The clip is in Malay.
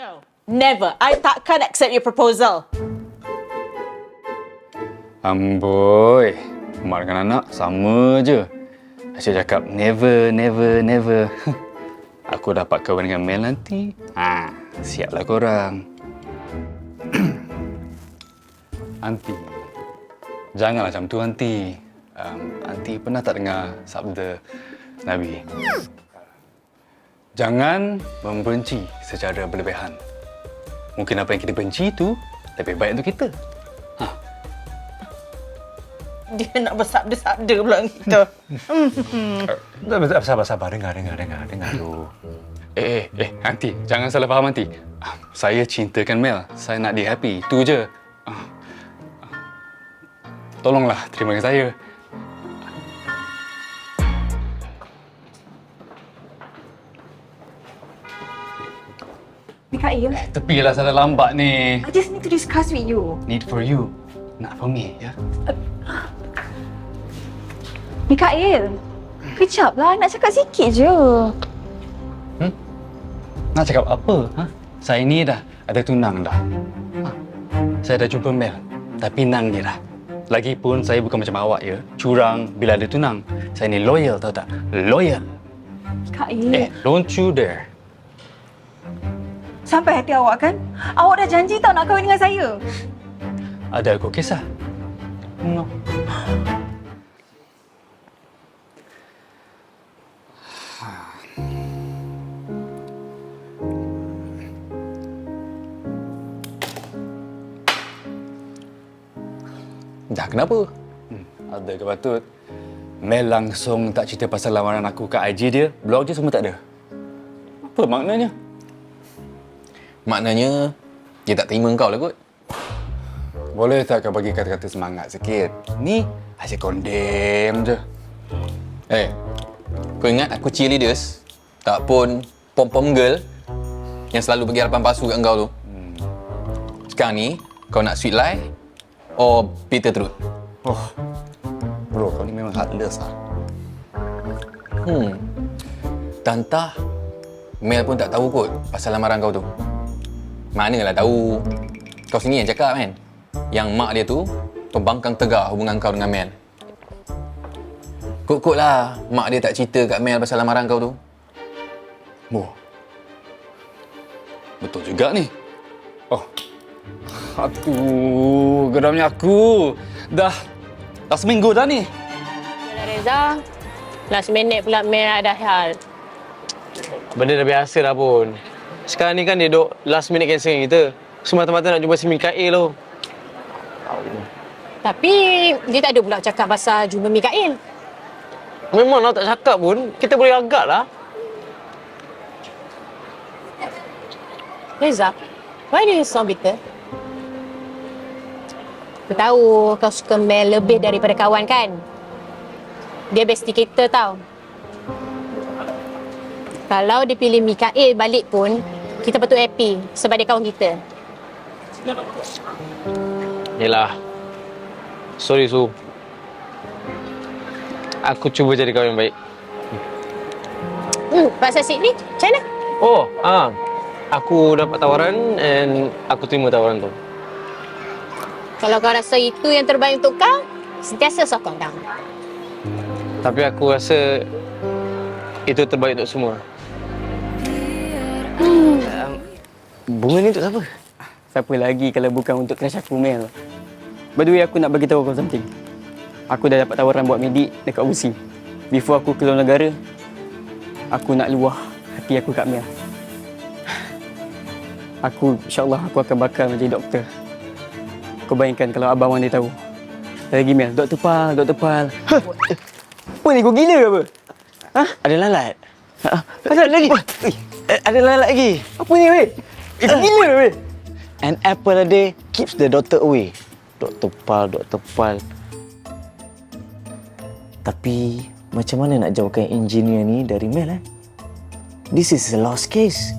No, never. I takkan accept your proposal. Amboi, mak dengan anak sama je. Asyik cakap never, never, never. Aku dapat kawan dengan Mel nanti. Siaplah korang. Aunty, janganlah macam tu, Aunty. Aunty pernah tak dengar sabda Nabi? Jangan membenci secara berlebihan. Mungkin apa yang kita benci itu lebih baik untuk kita. Dia nak bersabda-sabda pula dengan kita. Sabar. Dengar dulu. Aunty, jangan salah faham, Aunty. Saya cintakan Mel. Saya nak dia happy. Itu je. Tolonglah terima kasih saya. Mikhail, Tepilah, saya dah lambat ni. I just need to discuss with you. Need for you, not for me, ya? Mikhail, kejaplah, nak cakap sikit je. Nak cakap apa? Saya ni dah ada tunang dah. Saya dah jumpa Mel. Dah pinang dia dah. Lagipun saya bukan macam awak, ya. Curang bila ada tunang. Saya ni loyal, tahu tak? Loyal. Mikhail, Don't you dare. sampai hati awak kan? Awak dah janji tau nak kahwin dengan saya. Ada aku kisah? No. Dah kenapa? Ada ke patut? Mel langsung tak cerita pasal lamaran aku kat IG dia, blog je semua tak ada. Apa maknanya? Maknanya, dia tak terima kau lah kot. Boleh tak kau bagi kata-kata semangat sikit? Ni asyik condemn je. Kau ingat aku cheerleaders? Tak pun pom-pom girl yang selalu bagi harapan palsu kat kau tu. Sekarang ni, kau nak sweet lie or bitter truth? Bro, kau ni memang heartless lah. Tantah, Mel pun tak tahu kot pasal lamaran kau tu. Manalah tahu. Kau sendiri yang cakap kan? Yang mak dia tu pembangkang tegar hubungan kau dengan Mel. Kot-kot lah mak dia tak cerita kat Mel pasal lamaran kau tu. Betul juga ni. Aduh, geramnya aku. Dah seminggu dah ni. Reza, last minute pula Mel ada hal. Benda dah biasa dah pun. Sekarang ni kan dia duk last minute cancel dengan kita. Semata-mata nak jumpa si Mikael tu. Tapi dia tak ada pula cakap pasal jumpa Mikael. Memang lah tak cakap pun, kita boleh agak lah. Reza, why do you so bitter? Aku tahu kau suka Mel lebih daripada kawan kan? Dia bestie kita tau. Kalau dia pilih Mikael balik pun, kita patut happy sebab dia kawan kita. Yelah. Sorry Su. Aku cuba jadi kawan yang baik. Pasal Sydney, macam mana? Aku dapat tawaran and aku terima tawaran tu. Kalau kau rasa itu yang terbaik untuk kau, sentiasa sokong kau. Tapi aku rasa itu terbaik untuk semua. Bunga ni untuk siapa? Siapa lagi kalau bukan untuk crush aku, Mel. By the way, aku nak bagi tahu kau something. Aku dah dapat tawaran buat medik dekat UC. Before aku keluar negara, aku nak luah hati aku kat Mel. Aku, insyaAllah, aku akan bakal menjadi doktor. Kau bayangkan kalau abang dia tahu. Lagi Mel, Dr. Pal. Apa ni, kau gila ke apa? Ada lalat. Pasal lagi? Ada lalat lagi. Apa ni, weh? Itu gila, weh? An apple a day keeps the doctor away. Dr. Pal. Tapi macam mana nak jauhkan engineer ni dari Mel? This is a lost case.